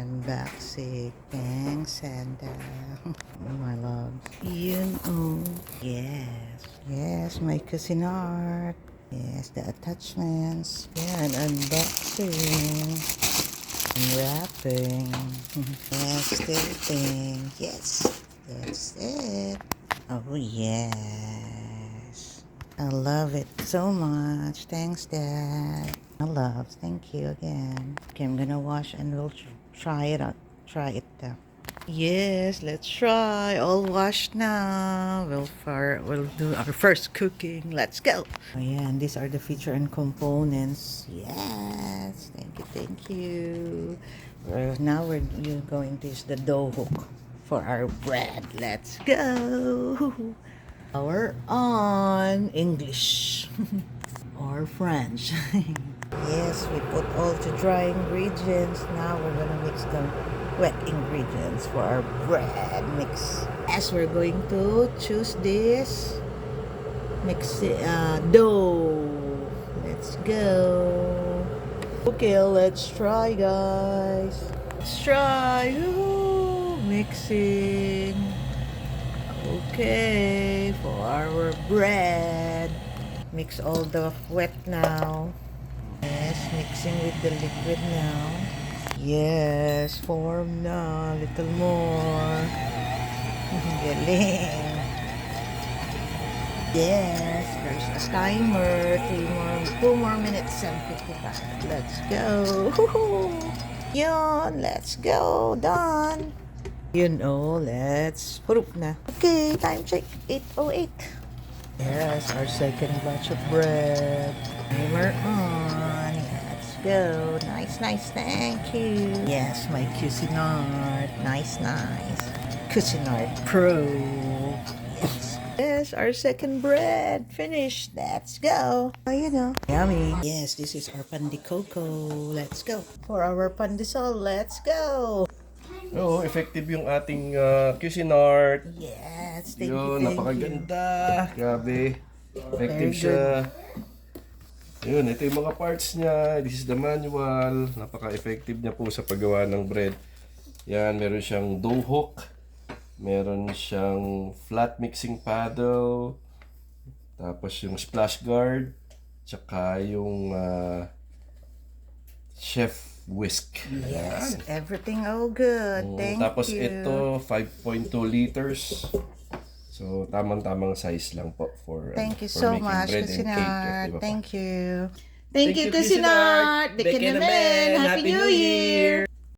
Unboxing. Thanks, Santa. Oh, my love. Yes. Yes, my Cuisinart. Yes, the attachments. Yan, unboxing. Unwrapping. Yes, everything. Yes, that's it. Oh, yes. I love it so much. Thanks, Dad. My love. Thank you again. Okay, I'm gonna wash and we'll try it out. Try it out. Yes, let's try. All washed now. We'll do our first cooking. Let's go. Oh yeah, and these are the feature and components. Yes, thank you. Now you're going to use the dough hook for our bread. Let's go. Power on English or French. Yes, we put all the dry ingredients. Now we're gonna mix the wet ingredients for our bread mix. As we're going to choose this mix dough. Let's go. Okay, let's try, guys. Let's try. Ooh, mixing. Okay, for our bread. Mix all the wet now. Yes, mixing with the liquid now. Yes, form na. Little more. Galing. Yes, there's a timer. 2 more minutes and 55. Let's go. Yun, let's go. Done. Let's proof na. Okay, time check. 8:08. Yes, our second batch of bread. Timer on. Let's go. Nice. Thank you. Yes, my Cuisinart. Nice. Cuisinart Pro. Yes, our second bread finished. Let's go. Oh, yummy. Yes, this is our pandicoco. Let's go. For our pandesal, let's go. Oo, effective yung ating Cuisinart. Yes, thank Yun, you. napakaganda. Grabe. Effective siya. Yun, ito yung mga parts niya. This is the manual. Napaka-effective niya po sa paggawa ng bread. Yan, meron siyang dough hook. Meron siyang flat mixing paddle. Tapos yung splash guard. Tsaka yung chef whisk. Yes, everything all good. Thank Tapos you. ito, 5.2 liters. So, tamang-tamang size lang po for Thank you for so making much, bread and cake. Cuisinart. Di ba po? Thank you. Thank you, Cuisinart. Bigyan naman. Happy New Year.